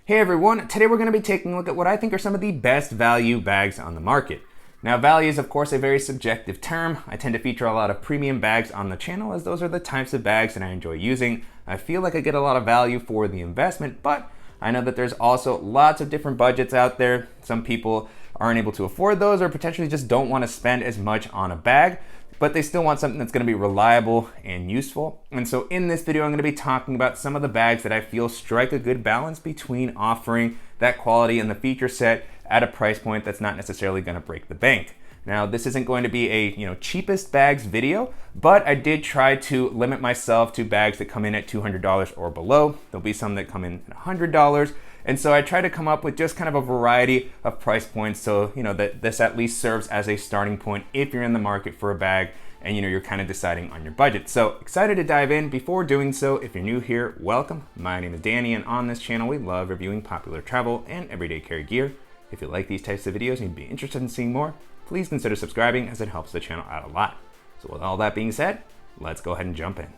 Hey everyone, today we're going to be taking a look at what I think are some of the best value bags on the market. Now value is of course a very subjective term. I tend to feature a lot of premium bags on the channel as those are the types of bags that I enjoy using. I feel like I get a lot of value for the investment, but I know that there's also lots of different budgets out there. Some people aren't able to afford those or potentially just don't want to spend as much on a bag, but they still want something that's going to be reliable and useful. And so in this video, I'm going to be talking about some of the bags that I feel strike a good balance between offering that quality and the feature set at a price point that's not necessarily going to break the bank. Now, this isn't going to be a cheapest bags video, but I did try to limit myself to bags that come in at $200 or below. There'll be some that come in at $100. And so I try to come up with just kind of a variety of price points so that this at least serves as a starting point if you're in the market for a bag and you're kind of deciding on your budget. So excited to dive in. Before doing so, if you're new here, welcome. My name is Danny, and on this channel we love reviewing popular travel and everyday carry gear. If you like these types of videos and you'd be interested in seeing more, please consider subscribing as it helps the channel out a lot. So with all that being said, let's go ahead and jump in.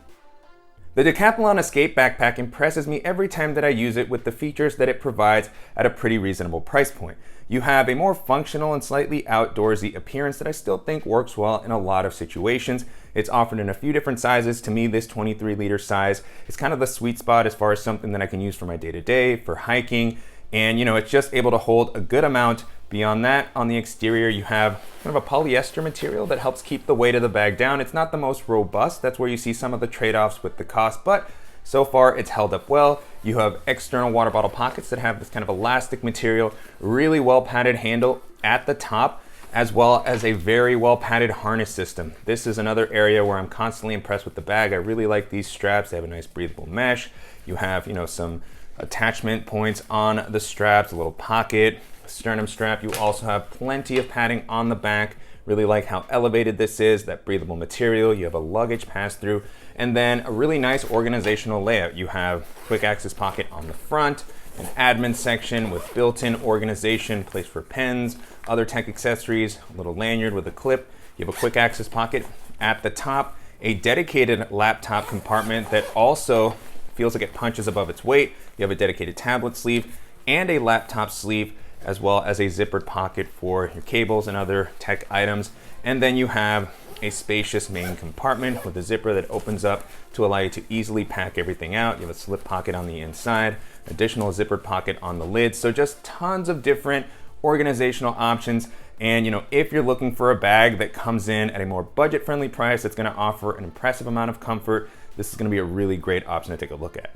The Decathlon Escape Backpack impresses me every time that I use it with the features that it provides at a pretty reasonable price point. You have a more functional and slightly outdoorsy appearance that I still think works well in a lot of situations. It's offered in a few different sizes. To me, this 23-liter size is kind of the sweet spot as far as something that I can use for my day-to-day, for hiking, and it's just able to hold a good amount. Beyond that, on the exterior, you have kind of a polyester material that helps keep the weight of the bag down. It's not the most robust. That's where you see some of the trade-offs with the cost, but so far it's held up well. You have external water bottle pockets that have this kind of elastic material, really well padded handle at the top, as well as a very well padded harness system. This is another area where I'm constantly impressed with the bag. I really like these straps. They have a nice breathable mesh. You have, some attachment points on the straps, a little pocket, sternum strap. You also have plenty of padding on the back. Really like how elevated this is, that breathable material. You have a luggage pass-through, and then a really nice organizational layout. You have quick access pocket on the front, an admin section with built-in organization, place for pens, other tech accessories, a little lanyard with a clip. You have a quick access pocket at the top, a dedicated laptop compartment that also feels like it punches above its weight. You have a dedicated tablet sleeve and a laptop sleeve, as well as a zippered pocket for your cables and other tech items. And then you have a spacious main compartment with a zipper that opens up to allow you to easily pack everything out. You have a slip pocket on the inside, additional zippered pocket on the lid. So just tons of different organizational options. And if you're looking for a bag that comes in at a more budget-friendly price that's gonna offer an impressive amount of comfort, this is gonna be a really great option to take a look at.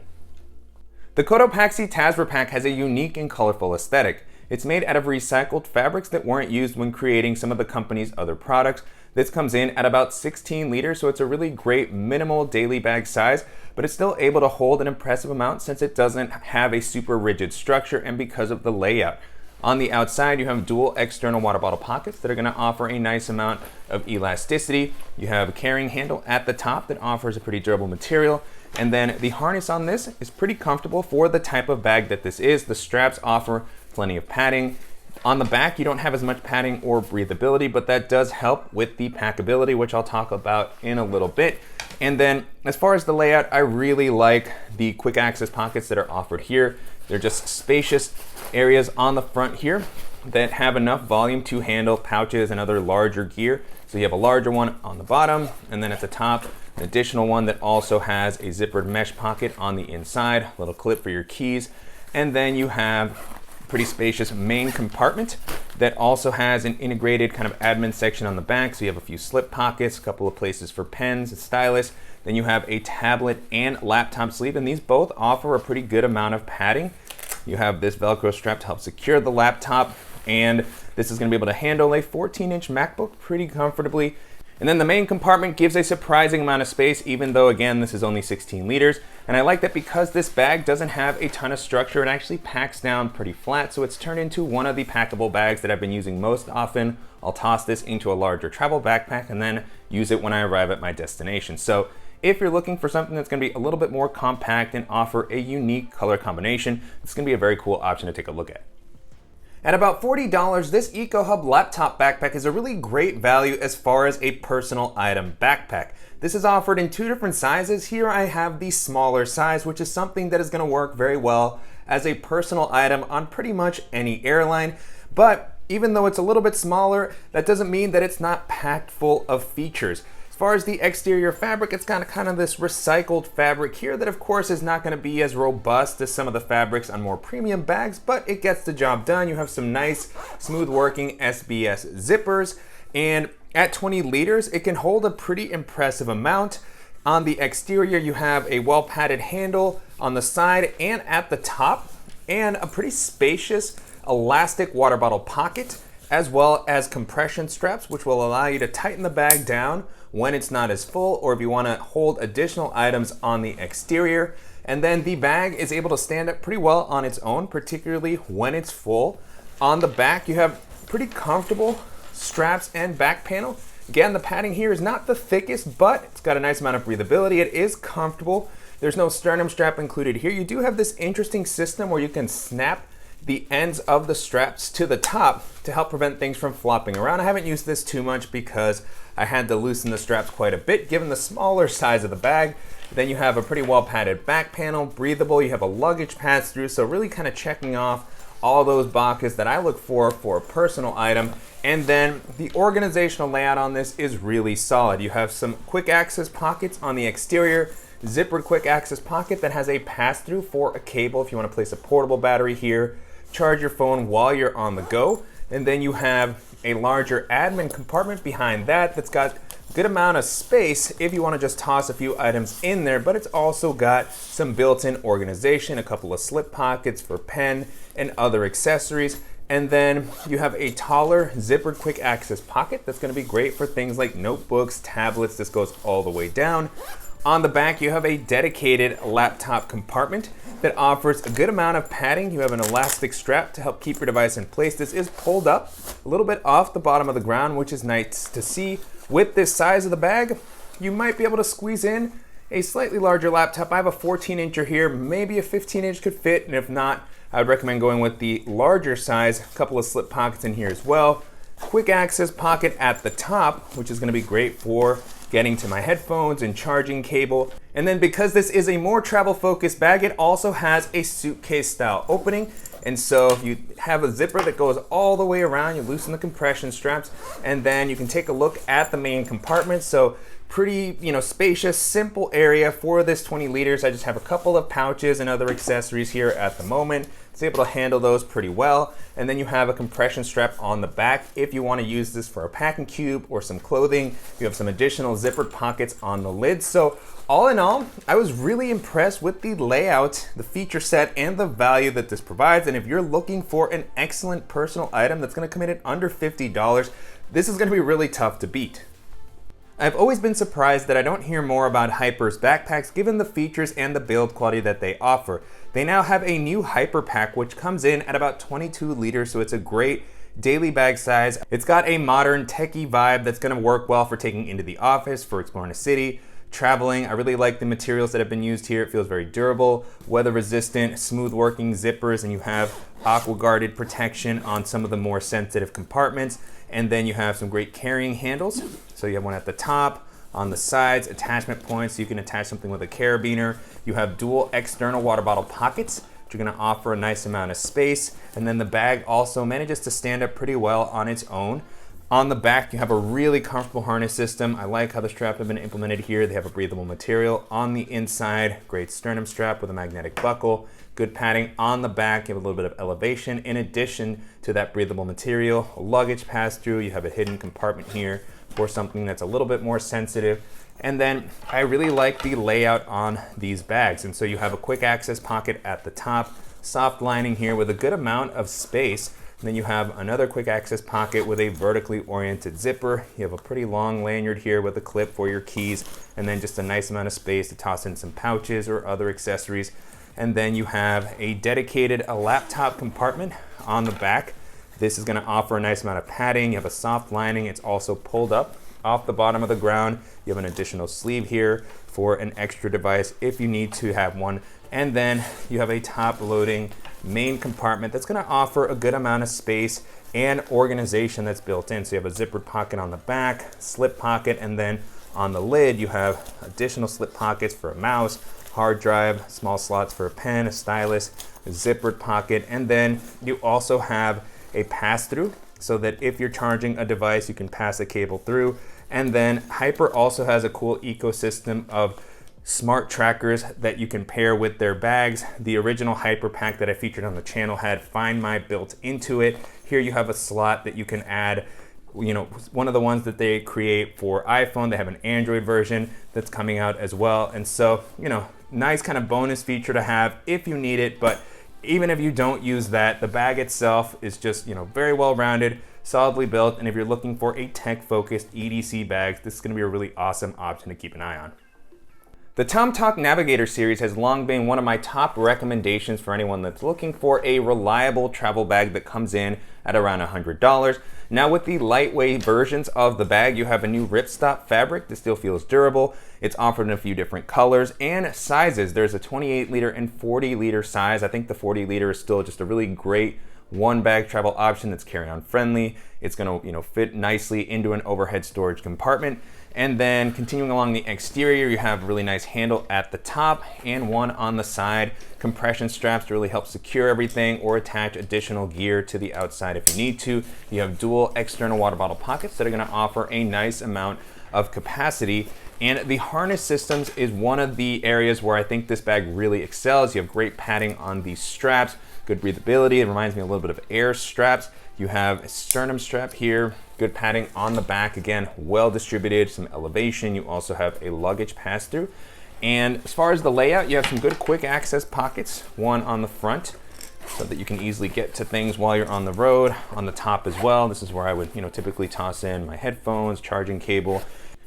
The Cotopaxi Tasra pack has a unique and colorful aesthetic. It's made out of recycled fabrics that weren't used when creating some of the company's other products. This comes in at about 16 liters, so it's a really great minimal daily bag size, but it's still able to hold an impressive amount since it doesn't have a super rigid structure and because of the layout. On the outside, you have dual external water bottle pockets that are going to offer a nice amount of elasticity. You have a carrying handle at the top that offers a pretty durable material. And then the harness on this is pretty comfortable for the type of bag that this is. The straps offer plenty of padding. On the back, you don't have as much padding or breathability, but that does help with the packability, which I'll talk about in a little bit. And then as far as the layout, I really like the quick access pockets that are offered here. They're just spacious areas on the front here that have enough volume to handle pouches and other larger gear. So you have a larger one on the bottom, and then at the top, an additional one that also has a zippered mesh pocket on the inside, a little clip for your keys. And then you have a pretty spacious main compartment that also has an integrated kind of admin section on the back. So you have a few slip pockets, a couple of places for pens and stylus. Then you have a tablet and laptop sleeve, and these both offer a pretty good amount of padding. You have this Velcro strap to help secure the laptop, and this is going to be able to handle a 14-inch MacBook pretty comfortably. And then the main compartment gives a surprising amount of space, even though again this is only 16 liters. And I like that because this bag doesn't have a ton of structure, it actually packs down pretty flat, so it's turned into one of the packable bags that I've been using most often. I'll toss this into a larger travel backpack and then use it when I arrive at my destination. So if you're looking for something that's going to be a little bit more compact and offer a unique color combination, it's going to be a very cool option to take a look at. At about $40, this EcoHub laptop backpack is a really great value as far as a personal item backpack. This is offered in two different sizes. Here I have the smaller size, which is something that is going to work very well as a personal item on pretty much any airline. But even though it's a little bit smaller, that doesn't mean that it's not packed full of features. As far as the exterior fabric, it's got kind of this recycled fabric here that of course is not going to be as robust as some of the fabrics on more premium bags, but it gets the job done. You have some nice smooth working SBS zippers, and at 20 liters, it can hold a pretty impressive amount. On the exterior, you have a well padded handle on the side and at the top, and a pretty spacious elastic water bottle pocket, as well as compression straps, which will allow you to tighten the bag down when it's not as full, or if you want to hold additional items on the exterior. And then the bag is able to stand up pretty well on its own, particularly when it's full. On the back, you have pretty comfortable straps and back panel. Again, the padding here is not the thickest, but it's got a nice amount of breathability. It is comfortable. There's no sternum strap included here. You do have this interesting system where you can snap the ends of the straps to the top to help prevent things from flopping around. I haven't used this too much because I had to loosen the straps quite a bit given the smaller size of the bag. Then you have a pretty well padded back panel, breathable. You have a luggage pass through, so really kind of checking off all those boxes that I look for a personal item. And then the organizational layout on this is really solid. You have some quick access pockets on the exterior, zippered quick access pocket that has a pass through for a cable if you want to place a portable battery here, charge your phone while you're on the go. And then you have a larger admin compartment behind that that's got a good amount of space if you want to just toss a few items in there, but it's also got some built-in organization, a couple of slip pockets for pen and other accessories. And then you have a taller zippered quick access pocket that's going to be great for things like notebooks, tablets. This goes all the way down. On the back, you have a dedicated laptop compartment that offers a good amount of padding. You have an elastic strap to help keep your device in place. This is pulled up a little bit off the bottom of the ground, which is nice to see. With this size of the bag, you might be able to squeeze in a slightly larger laptop. I have a 14-incher here, maybe a 15-inch could fit, and if not, I would recommend going with the larger size. A couple of slip pockets in here as well. Quick access pocket at the top, which is going to be great for getting to my headphones and charging cable. And then because this is a more travel focused bag, it also has a suitcase style opening. And so if you have a zipper that goes all the way around, you loosen the compression straps, and then you can take a look at the main compartment. So pretty, spacious, simple area for this 20 liters. I just have a couple of pouches and other accessories here at the moment. It's able to handle those pretty well. And then you have a compression strap on the back if you want to use this for a packing cube or some clothing. You have some additional zippered pockets on the lid. So all in all, I was really impressed with the layout, the feature set, and the value that this provides. And if you're looking for an excellent personal item that's going to come in at under $50, this is going to be really tough to beat. I've always been surprised that I don't hear more about Hyper's backpacks given the features and the build quality that they offer. They now have a new HyperPack which comes in at about 22 liters, so it's a great daily bag size. It's got a modern techie vibe that's going to work well for taking into the office, for exploring a city, traveling. I really like the materials that have been used here. It feels very durable, weather resistant, smooth working zippers, and you have aqua guarded protection on some of the more sensitive compartments. And then you have some great carrying handles. So you have one at the top, on the sides, attachment points, so you can attach something with a carabiner. You have dual external water bottle pockets, which are gonna offer a nice amount of space. And then the bag also manages to stand up pretty well on its own. On the back, you have a really comfortable harness system. I like how the straps have been implemented here. They have a breathable material. On the inside, great sternum strap with a magnetic buckle. Good padding on the back. You have a little bit of elevation. In addition to that breathable material, luggage pass through. You have a hidden compartment here for something that's a little bit more sensitive. And then I really like the layout on these bags. And so you have a quick access pocket at the top, soft lining here with a good amount of space. And then you have another quick access pocket with a vertically oriented zipper. You have a pretty long lanyard here with a clip for your keys, and then just a nice amount of space to toss in some pouches or other accessories. And then you have a dedicated laptop compartment on the back. This is gonna offer a nice amount of padding. You have a soft lining. It's also pulled up off the bottom of the ground. You have an additional sleeve here for an extra device if you need to have one. And then you have a top loading main compartment that's gonna offer a good amount of space and organization that's built in. So you have a zippered pocket on the back, slip pocket, and then on the lid you have additional slip pockets for a mouse, hard drive, small slots for a pen, a stylus, a zippered pocket, and then you also have a pass-through so that if you're charging a device, you can pass a cable through. And then Hyper also has a cool ecosystem of smart trackers that you can pair with their bags. The original HyperPack that I featured on the channel had Find My built into it. Here you have a slot that you can add, you know, one of the ones that they create for iPhone. They have an Android version that's coming out as well. And so, you know, nice kind of bonus feature to have if you need it. But even if you don't use that, the bag itself is just, you know, very well rounded, solidly built. And if you're looking for a tech-focused EDC bag, this is going to be a really awesome option to keep an eye on. The tomtoc Navigator series has long been one of my top recommendations for anyone that's looking for a reliable travel bag that comes in at around $100. Now with the lightweight versions of the bag, you have a new ripstop fabric that still feels durable. It's offered in a few different colors and sizes. There's a 28 liter and 40 liter size. I think the 40 liter is still just a really great one bag travel option that's carry-on friendly. It's gonna, you know, fit nicely into an overhead storage compartment. And then continuing along the exterior, you have a really nice handle at the top and one on the side. Compression straps to really help secure everything or attach additional gear to the outside if you need to. You have dual external water bottle pockets that are gonna offer a nice amount of capacity. And the harness systems is one of the areas where I think this bag really excels. You have great padding on these straps, good breathability. It reminds me a little bit of Aer straps. You have a sternum strap here, good padding on the back, again, well distributed, some elevation. You also have a luggage pass-through. And as far as the layout, you have some good quick access pockets, one on the front so that you can easily get to things while you're on the road. On the top as well, this is where I would, you know, typically toss in my headphones, charging cable.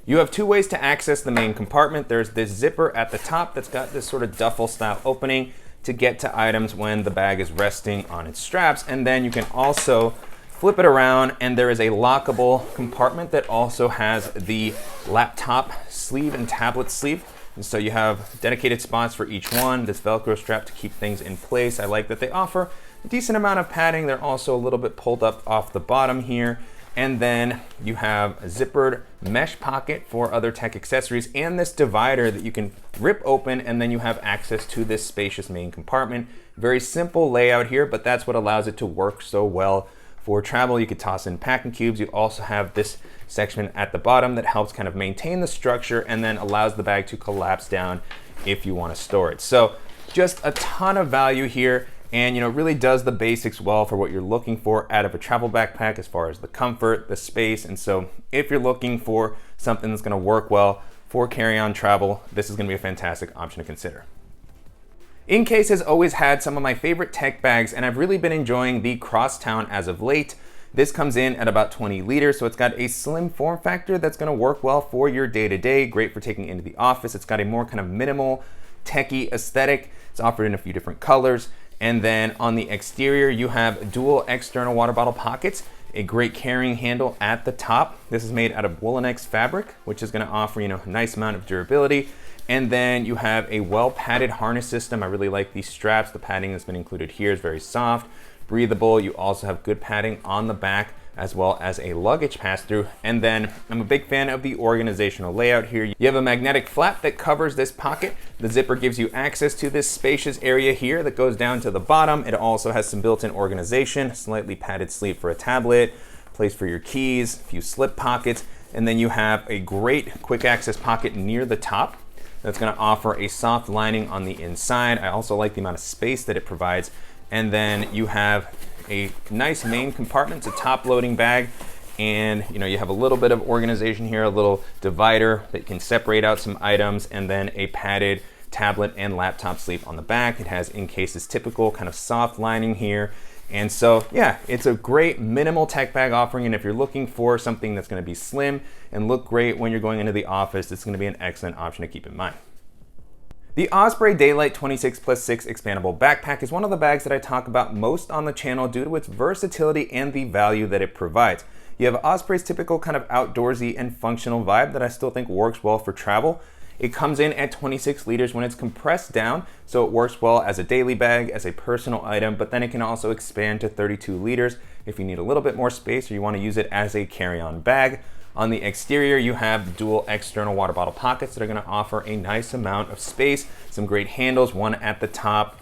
You have two ways to access the main compartment. There's this zipper at the top that's got this sort of duffel style opening to get to items when the bag is resting on its straps. And then you can also flip it around and there is a lockable compartment that also has the laptop sleeve and tablet sleeve. And so you have dedicated spots for each one, this Velcro strap to keep things in place. I like that they offer a decent amount of padding. They're also a little bit pulled up off the bottom here. And then you have a zippered mesh pocket for other tech accessories and this divider that you can rip open, and then you have access to this spacious main compartment. Very simple layout here, but that's what allows it to work so well for travel. You could toss in packing cubes. You also have this section at the bottom that helps kind of maintain the structure and then allows the bag to collapse down if you want to store it. So just a ton of value here. And, you know, really does the basics well for what you're looking for out of a travel backpack as far as the comfort, the space. And so if you're looking for something that's gonna work well for carry-on travel, this is gonna be a fantastic option to consider. Incase has always had some of my favorite tech bags, and I've really been enjoying the Crosstown as of late. This comes in at about 20 liters, so it's got a slim form factor that's gonna work well for your day-to-day, great for taking into the office. It's got a more kind of minimal, techie aesthetic. It's offered in a few different colors. And then on the exterior, you have dual external water bottle pockets, a great carrying handle at the top. This is made out of Woolenex fabric, which is gonna offer, you know, a nice amount of durability. And then you have a well-padded harness system. I really like these straps. The padding that's been included here is very soft, breathable. You also have good padding on the back as well as a luggage pass-through. And then I'm a big fan of the organizational layout here. You have a magnetic flap that covers this pocket. The zipper gives you access to this spacious area here that goes down to the bottom. It also has some built-in organization, slightly padded sleeve for a tablet, place for your keys, a few slip pockets, and then you have a great quick access pocket near the top that's gonna offer a soft lining on the inside. I also like the amount of space that it provides. And then you have a nice main compartment. It's a top loading bag, and you know, you have a little bit of organization here, a little divider that can separate out some items, and then a padded tablet and laptop sleeve on the back. It has Incase's typical kind of soft lining here. And so yeah, it's a great minimal tech bag offering, and if you're looking for something that's going to be slim and look great when you're going into the office, it's going to be an excellent option to keep in mind. The Osprey Daylite 26+6 Expandable Backpack is one of the bags that I talk about most on the channel due to its versatility and the value that it provides. You have Osprey's typical kind of outdoorsy and functional vibe that I still think works well for travel. It comes in at 26 liters when it's compressed down, so it works well as a daily bag, as a personal item, but then it can also expand to 32 liters if you need a little bit more space or you want to use it as a carry-on bag. On the exterior, you have the dual external water bottle pockets that are going to offer a nice amount of space, some great handles, one at the top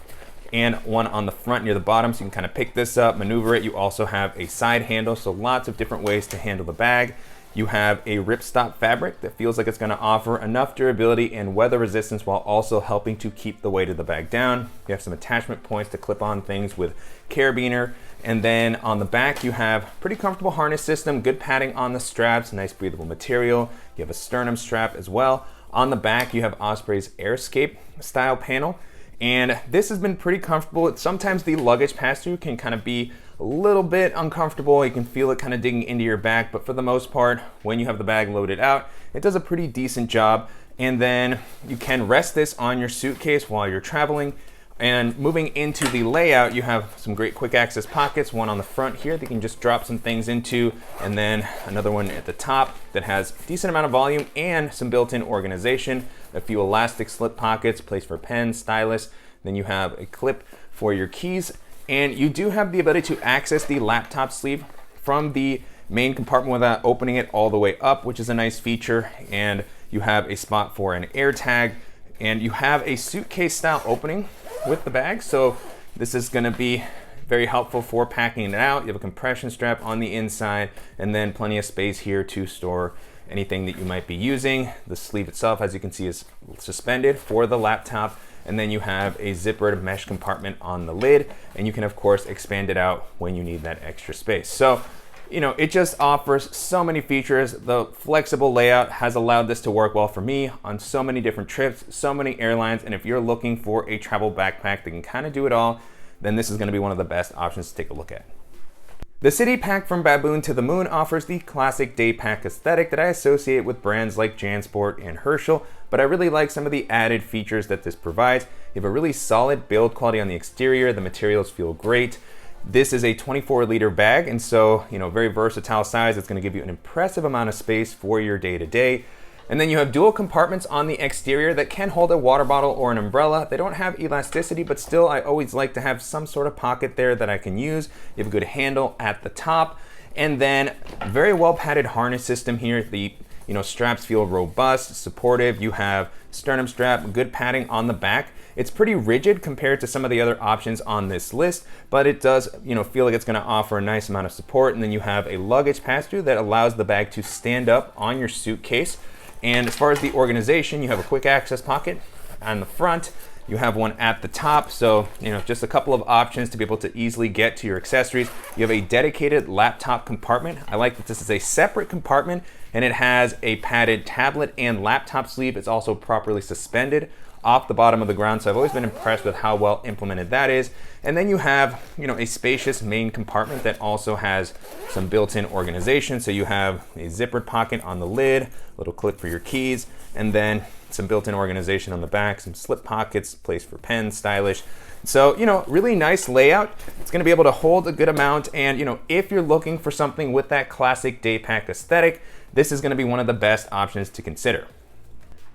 and one on the front near the bottom, so you can kind of pick this up, maneuver it. You also have a side handle, so lots of different ways to handle the bag. You have a ripstop fabric that feels like it's going to offer enough durability and weather resistance while also helping to keep the weight of the bag down. You have some attachment points to clip on things with carabiner. And then on the back, you have pretty comfortable harness system, good padding on the straps, nice breathable material. You have a sternum strap as well. On the back, you have Osprey's AirScape style panel. And this has been pretty comfortable. Sometimes the luggage pass-through can kind of be a little bit uncomfortable. You can feel it kind of digging into your back, but for the most part, when you have the bag loaded out, it does a pretty decent job. And then you can rest this on your suitcase while you're traveling. And moving into the layout, you have some great quick access pockets, one on the front here that you can just drop some things into, and then another one at the top that has a decent amount of volume and some built-in organization, a few elastic slip pockets, place for pens, stylus. Then you have a clip for your keys, and you do have the ability to access the laptop sleeve from the main compartment without opening it all the way up, which is a nice feature. And you have a spot for an air tag, and you have a suitcase style opening with the bag. So this is going to be very helpful for packing it out. You have a compression strap on the inside, and then plenty of space here to store anything that you might be using. The sleeve itself, as you can see, is suspended for the laptop. And then you have a zippered mesh compartment on the lid, and you can of course expand it out when you need that extra space. So, you know, it just offers so many features. The flexible layout has allowed this to work well for me on so many different trips, so many airlines. And if you're looking for a travel backpack that can kind of do it all, then this is going to be one of the best options to take a look at. The City Pack from Baboon to the Moon offers the classic day pack aesthetic that I associate with brands like JanSport and Herschel, but I really like some of the added features that this provides. You have a really solid build quality on the exterior. The materials feel great. This is a 24-liter bag, and so, you know, very versatile size. It's going to give you an impressive amount of space for your day-to-day. And then you have dual compartments on the exterior that can hold a water bottle or an umbrella. They don't have elasticity, but still I always like to have some sort of pocket there that I can use. You have a good handle at the top, and then very well padded harness system here. The straps feel robust, supportive. You have sternum strap, good padding on the back. It's pretty rigid compared to some of the other options on this list, but it does, feel like it's going to offer a nice amount of support. And then you have a luggage pass-through that allows the bag to stand up on your suitcase. And as far as the organization, you have a quick access pocket on the front. You have one at the top, so just a couple of options to be able to easily get to your accessories. You have a dedicated laptop compartment. I like that this is a separate compartment, and it has a padded tablet and laptop sleeve. It's also properly suspended off the bottom of the ground, so I've always been impressed with how well implemented that is. And then you have a spacious main compartment that also has some built-in organization. So you have a zippered pocket on the lid, a little clip for your keys, and then some built-in organization on the back, some slip pockets, place for pens, stylish. So, really nice layout. It's going to be able to hold a good amount, and if you're looking for something with that classic day pack aesthetic, this is going to be one of the best options to consider.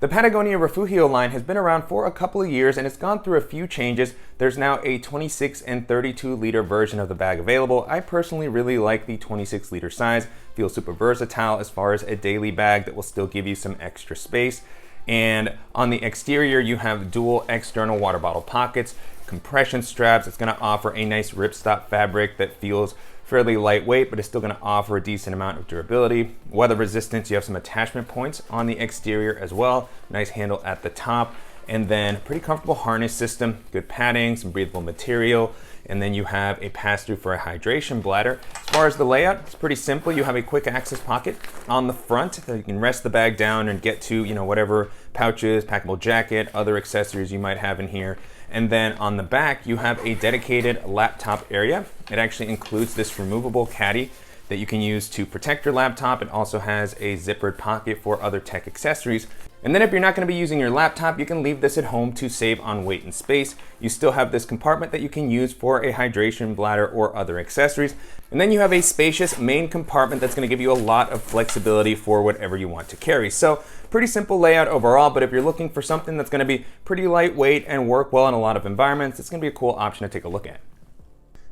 The Patagonia Refugio line has been around for a couple of years, and it's gone through a few changes. There's now a 26 and 32 liter version of the bag available. I personally really like the 26 liter size. Feels super versatile as far as a daily bag that will still give you some extra space. And on the exterior, you have dual external water bottle pockets, compression straps. It's going to offer a nice ripstop fabric that feels fairly lightweight, but it's still going to offer a decent amount of durability. Weather resistance, you have some attachment points on the exterior as well. Nice handle at the top, and then pretty comfortable harness system, good padding, some breathable material, and then you have a pass-through for a hydration bladder. As far as the layout, it's pretty simple. You have a quick access pocket on the front that you can rest the bag down and get to, whatever pouches, packable jacket, other accessories you might have in here. And then on the back, you have a dedicated laptop area. It actually includes this removable caddy that you can use to protect your laptop. It also has a zippered pocket for other tech accessories. And then if you're not going to be using your laptop, you can leave this at home to save on weight and space. You still have this compartment that you can use for a hydration bladder or other accessories. And then you have a spacious main compartment that's going to give you a lot of flexibility for whatever you want to carry. So pretty simple layout overall, but if you're looking for something that's going to be pretty lightweight and work well in a lot of environments, it's going to be a cool option to take a look at.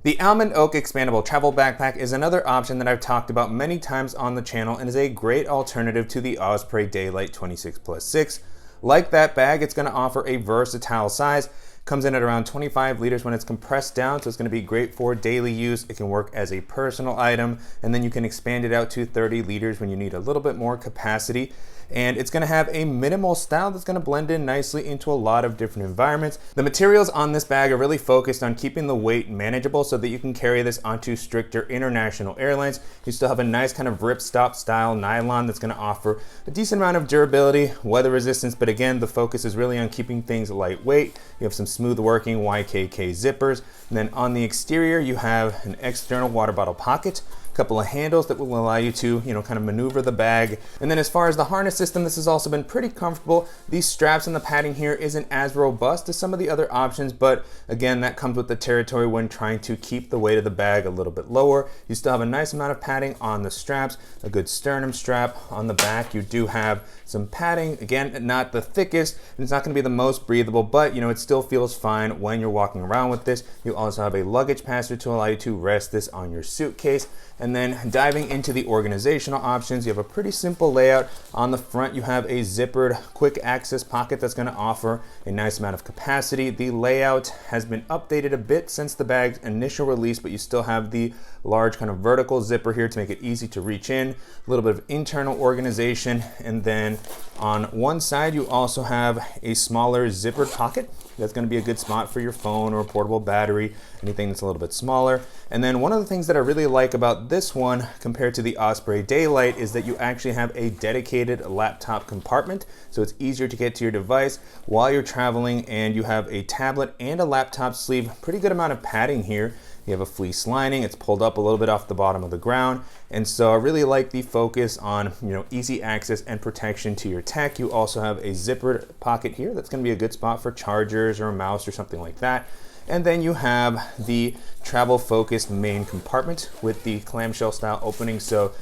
The Almond Oak Expandable Travel Backpack is another option that I've talked about many times on the channel and is a great alternative to the Osprey Daylite 26+6. Like that bag, it's going to offer a versatile size. Comes in at around 25 liters when it's compressed down, so it's going to be great for daily use. It can work as a personal item, and then you can expand it out to 30 liters when you need a little bit more capacity. And it's going to have a minimal style that's going to blend in nicely into a lot of different environments. The materials on this bag are really focused on keeping the weight manageable so that you can carry this onto stricter international airlines. You still have a nice kind of ripstop style nylon that's going to offer a decent amount of durability, weather resistance, but again, the focus is really on keeping things lightweight. You have some smooth working YKK zippers. And then on the exterior, you have an external water bottle pocket, couple of handles that will allow you to, kind of maneuver the bag. And then as far as the harness system, this has also been pretty comfortable. These straps and the padding here isn't as robust as some of the other options, but again, that comes with the territory when trying to keep the weight of the bag a little bit lower. You still have a nice amount of padding on the straps, a good sternum strap on the back. You do have some padding, again, not the thickest, and it's not gonna be the most breathable, but it still feels fine when you're walking around with this. You also have a luggage passer to allow you to rest this on your suitcase. And then diving into the organizational options, you have a pretty simple layout. On the front, you have a zippered quick access pocket that's going to offer a nice amount of capacity. The layout has been updated a bit since the bag's initial release, but you still have the large kind of vertical zipper here to make it easy to reach in, a little bit of internal organization. And then on one side, you also have a smaller zippered pocket. That's going to be a good spot for your phone or a portable battery, anything that's a little bit smaller. And then one of the things that I really like about this one compared to the Osprey Daylite is that you actually have a dedicated laptop compartment, so it's easier to get to your device while you're traveling, and you have a tablet and a laptop sleeve. Pretty good amount of padding here. You have a fleece lining, it's pulled up a little bit off the bottom of the ground. And so I really like the focus on easy access and protection to your tech. You also have a zippered pocket here that's gonna be a good spot for chargers or a mouse or something like that. And then you have the travel focused main compartment with the clamshell style opening. So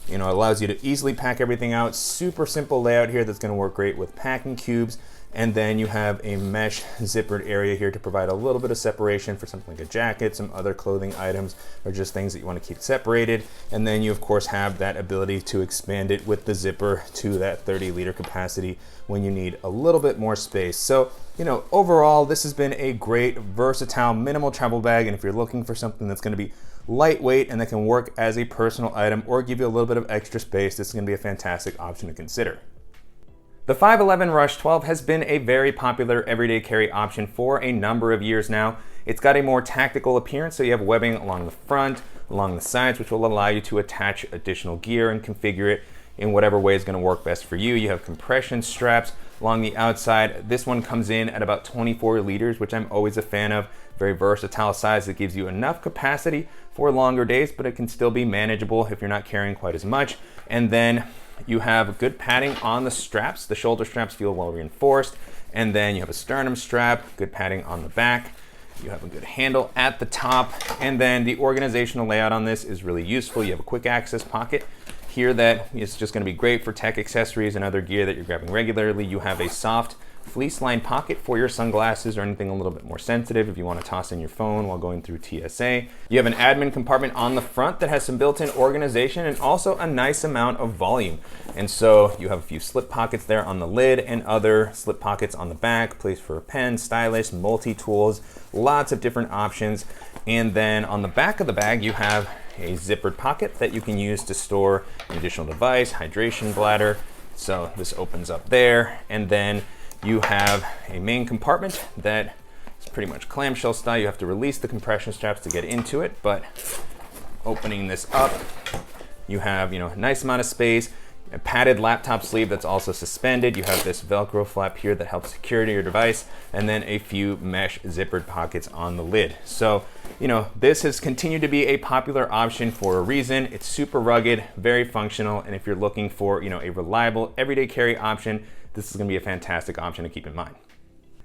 it allows you to easily pack everything out. Super simple layout here that's gonna work great with packing cubes. And then you have a mesh zippered area here to provide a little bit of separation for something like a jacket, some other clothing items, or just things that you want to keep separated. And then you of course have that ability to expand it with the zipper to that 30-liter capacity when you need a little bit more space. So, overall, this has been a great, versatile, minimal travel bag. And if you're looking for something that's going to be lightweight and that can work as a personal item or give you a little bit of extra space, this is going to be a fantastic option to consider. The 511 Rush 12 has been a very popular everyday carry option for a number of years now. It's got a more tactical appearance, so you have webbing along the front, along the sides, which will allow you to attach additional gear and configure it in whatever way is going to work best for you. You have compression straps along the outside. This one comes in at about 24 liters, which I'm always a fan of. Very versatile size that gives you enough capacity for longer days, but it can still be manageable if you're not carrying quite as much. And then you have good padding on the straps. The shoulder straps feel well reinforced. And then you have a sternum strap, good padding on the back. You have a good handle at the top. And then the organizational layout on this is really useful. You have a quick access pocket here that is just going to be great for tech accessories and other gear that you're grabbing regularly. You have a soft fleece lined pocket for your sunglasses or anything a little bit more sensitive if you want to toss in your phone while going through TSA. You have an admin compartment on the front that has some built-in organization and also a nice amount of volume. And so you have a few slip pockets there on the lid and other slip pockets on the back, place for a pen, stylus, multi-tools, lots of different options. And then on the back of the bag, you have a zippered pocket that you can use to store an additional device, hydration bladder. So this opens up there, and then you have a main compartment that is pretty much clamshell style. You have to release the compression straps to get into it, but opening this up, you have a nice amount of space, a padded laptop sleeve that's also suspended. You have this Velcro flap here that helps secure to your device, and then a few mesh zippered pockets on the lid. So, this has continued to be a popular option for a reason. It's super rugged, very functional, and if you're looking for, a reliable everyday carry option, this is gonna be a fantastic option to keep in mind.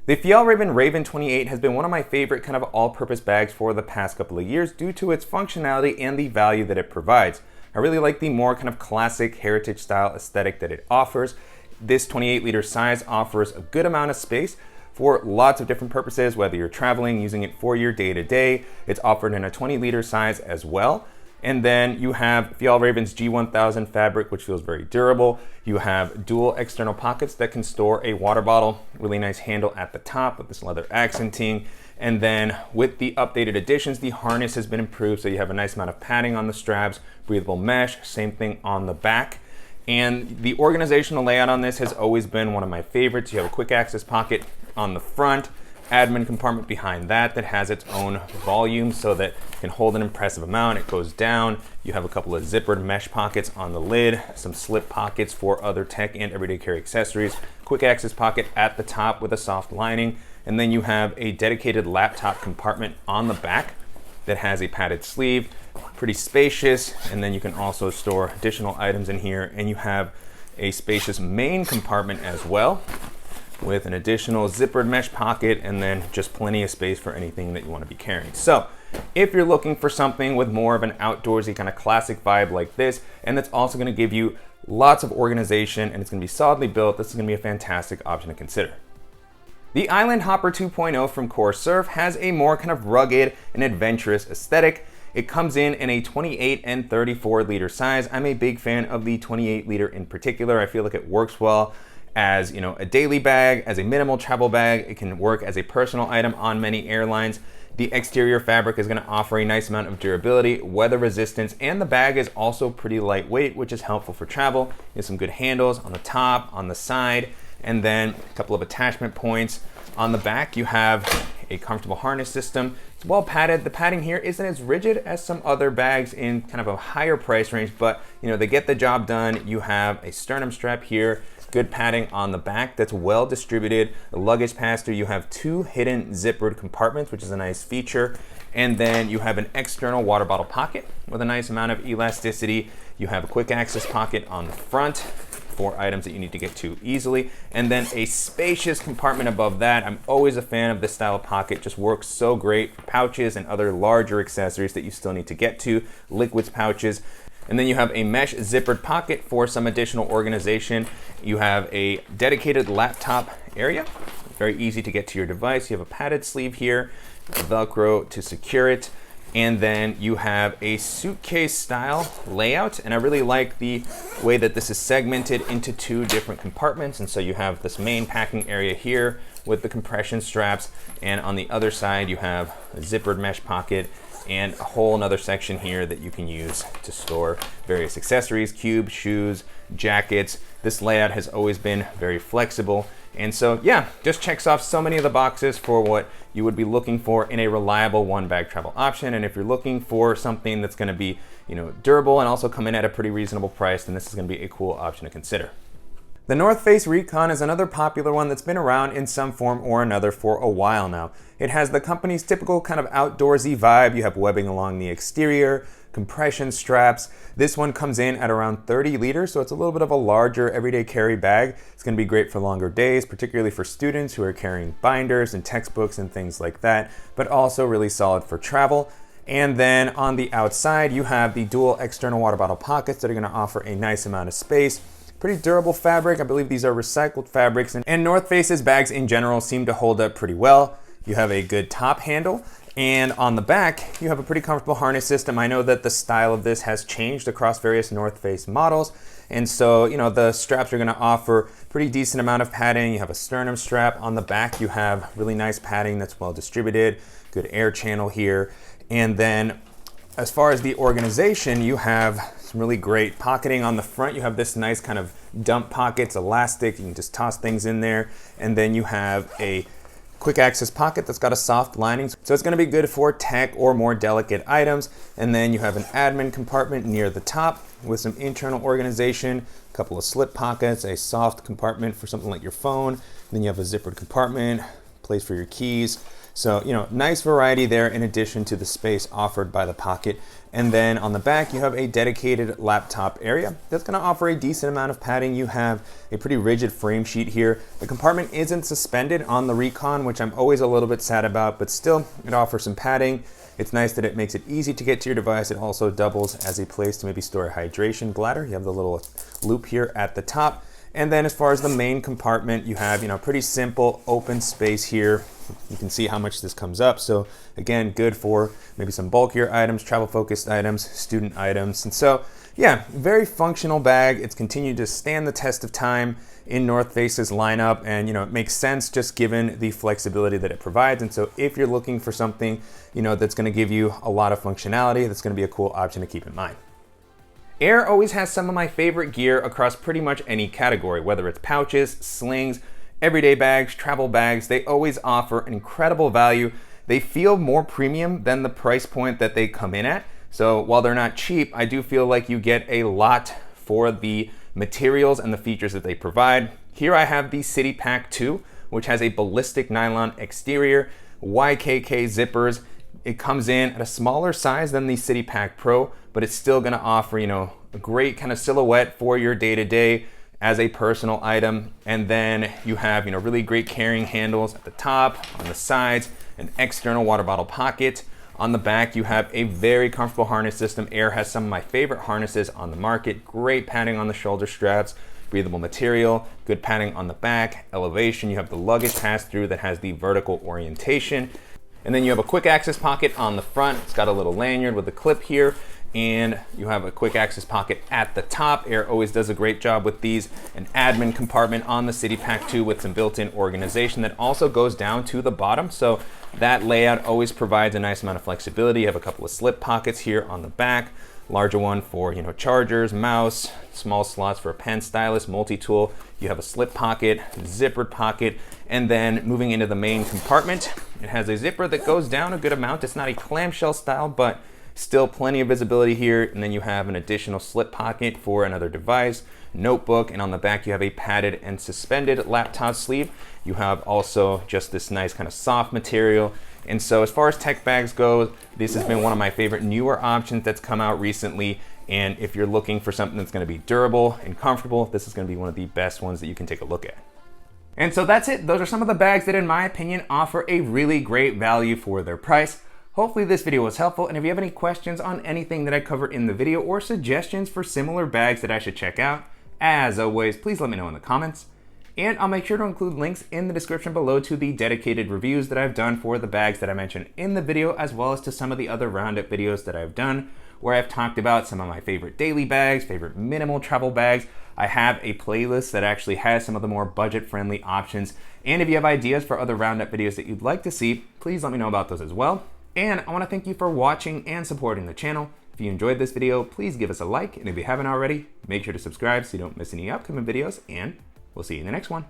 The Fjallraven Raven 28 has been one of my favorite kind of all-purpose bags for the past couple of years due to its functionality and the value that it provides. I really like the more kind of classic heritage style aesthetic that it offers. This 28-liter size offers a good amount of space for lots of different purposes, whether you're traveling, using it for your day-to-day. It's offered in a 20-liter size as well. And then you have Fjallraven's G1000 fabric, which feels very durable. You have dual external pockets that can store a water bottle. Really nice handle at the top with this leather accenting. And then with the updated additions, the harness has been improved, so you have a nice amount of padding on the straps, breathable mesh, same thing on the back. And the organizational layout on this has always been one of my favorites. You have a quick access pocket on the front, admin compartment behind that has its own volume so that it can hold an impressive amount. It goes down. You have a couple of zippered mesh pockets on the lid, some slip pockets for other tech and everyday carry accessories, quick access pocket at the top with a soft lining, and then you have a dedicated laptop compartment on the back that has a padded sleeve, pretty spacious, and then you can also store additional items in here, and you have a spacious main compartment as well with an additional zippered mesh pocket, and then just plenty of space for anything that you want to be carrying. So if you're looking for something with more of an outdoorsy kind of classic vibe like this, and that's also going to give you lots of organization and it's going to be solidly built, this is going to be a fantastic option to consider. The Island Hopper 2.0 from Core Surf has a more kind of rugged and adventurous aesthetic. It comes in a 28 and 34 liter size. I'm a big fan of the 28 liter in particular. I feel like it works well as, you know, a daily bag, as a minimal travel bag. It can work as a personal item on many airlines. The exterior fabric is going to offer a nice amount of durability, weather resistance, and the bag is also pretty lightweight, which is helpful for travel. There's some good handles on the top, on the side, and then a couple of attachment points. On the back, you have a comfortable harness system. It's well padded. The padding here isn't as rigid as some other bags in kind of a higher price range, but you know, they get the job done. You have a sternum strap here, good padding on the back that's well distributed. The luggage pass-through, you have two hidden zippered compartments, which is a nice feature. And then you have an external water bottle pocket with a nice amount of elasticity. You have a quick access pocket on the front for items that you need to get to easily, and then a spacious compartment above that. I'm always a fan of this style of pocket, just works so great for pouches and other larger accessories that you still need to get to, liquids pouches. And then you have a mesh zippered pocket for some additional organization. You have a dedicated laptop area, very easy to get to your device. You have a padded sleeve here, Velcro to secure it. And then you have a suitcase style layout. And I really like the way that this is segmented into two different compartments. And so you have this main packing area here with the compression straps. And on the other side, you have a zippered mesh pocket and a whole another section here that you can use to store various accessories, cubes, shoes, jackets. This layout has always been very flexible. And so, yeah, just checks off so many of the boxes for what you would be looking for in a reliable one bag travel option. And if you're looking for something that's gonna be, you know, durable and also come in at a pretty reasonable price, then this is gonna be a cool option to consider. The North Face Recon is another popular one that's been around in some form or another for a while now. It has the company's typical kind of outdoorsy vibe. You have webbing along the exterior, compression straps. This one comes in at around 30 liters, so it's a little bit of a larger everyday carry bag. It's gonna be great for longer days, particularly for students who are carrying binders and textbooks and things like that, but also really solid for travel. And then on the outside, you have the dual external water bottle pockets that are gonna offer a nice amount of space. Pretty durable fabric. I believe these are recycled fabrics, and North Face's bags in general seem to hold up pretty well. You have a good top handle, and on the back, you have a pretty comfortable harness system. I know that the style of this has changed across various North Face models, and so, you know, the straps are gonna offer pretty decent amount of padding. You have a sternum strap. On the back, you have really nice padding that's well distributed, good air channel here, and then as far as the organization, you have some really great pocketing on the front. You have this nice kind of dump pockets, elastic. You can just toss things in there. And then you have a quick access pocket that's got a soft lining. So it's gonna be good for tech or more delicate items. And then you have an admin compartment near the top with some internal organization, a couple of slip pockets, a soft compartment for something like your phone. And then you have a zippered compartment, place for your keys. So, you know, nice variety there in addition to the space offered by the pocket. And then on the back, you have a dedicated laptop area that's gonna offer a decent amount of padding. You have a pretty rigid frame sheet here. The compartment isn't suspended on the Recon, which I'm always a little bit sad about, but still, it offers some padding. It's nice that it makes it easy to get to your device. It also doubles as a place to maybe store a hydration bladder. You have the little loop here at the top. And then as far as the main compartment, you have, pretty simple open space here. You can see how much this comes up. So again, good for maybe some bulkier items, travel focused items, student items. And so yeah, very functional bag. It's continued to stand the test of time in North Face's lineup, and it makes sense just given the flexibility that it provides. And so if you're looking for something, that's gonna give you a lot of functionality, that's gonna be a cool option to keep in mind. Aer always has some of my favorite gear across pretty much any category, whether it's pouches, slings, everyday bags, travel bags. They always offer an incredible value. They feel more premium than the price point that they come in at. So while they're not cheap, I do feel like you get a lot for the materials and the features that they provide. Here I have the City Pack 2, which has a ballistic nylon exterior, YKK zippers. It comes in at a smaller size than the City Pack Pro, but it's still gonna offer, a great kind of silhouette for your day-to-day as a personal item. And then you have, really great carrying handles at the top, on the sides, an external water bottle pocket. On the back, you have a very comfortable harness system. Aer has some of my favorite harnesses on the market. Great padding on the shoulder straps, breathable material, good padding on the back, elevation. You have the luggage pass-through that has the vertical orientation. And then you have a quick access pocket on the front. It's got a little lanyard with a clip here. And you have a quick access pocket at the top. Aer always does a great job with these. An admin compartment on the City Pack 2 with some built-in organization that also goes down to the bottom. So that layout always provides a nice amount of flexibility. You have a couple of slip pockets here on the back. Larger one for chargers, mouse, small slots for a pen, stylus, multi-tool. You have a slip pocket, zippered pocket, and then moving into the main compartment, it has a zipper that goes down a good amount. It's not a clamshell style, but still plenty of visibility here. And then you have an additional slip pocket for another device, notebook, and on the back you have a padded and suspended laptop sleeve. You have also just this nice kind of soft material. And so as far as tech bags go, this has been one of my favorite newer options that's come out recently. And if you're looking for something that's gonna be durable and comfortable, this is gonna be one of the best ones that you can take a look at. And so that's it. Those are some of the bags that in my opinion offer a really great value for their price. Hopefully this video was helpful, and if you have any questions on anything that I covered in the video or suggestions for similar bags that I should check out, as always, please let me know in the comments. And I'll make sure to include links in the description below to the dedicated reviews that I've done for the bags that I mentioned in the video, as well as to some of the other roundup videos that I've done, where I've talked about some of my favorite daily bags, favorite minimal travel bags. I have a playlist that actually has some of the more budget-friendly options. And if you have ideas for other roundup videos that you'd like to see, please let me know about those as well. And I want to thank you for watching and supporting the channel. If you enjoyed this video, please give us a like, and if you haven't already, make sure to subscribe so you don't miss any upcoming videos, and we'll see you in the next one.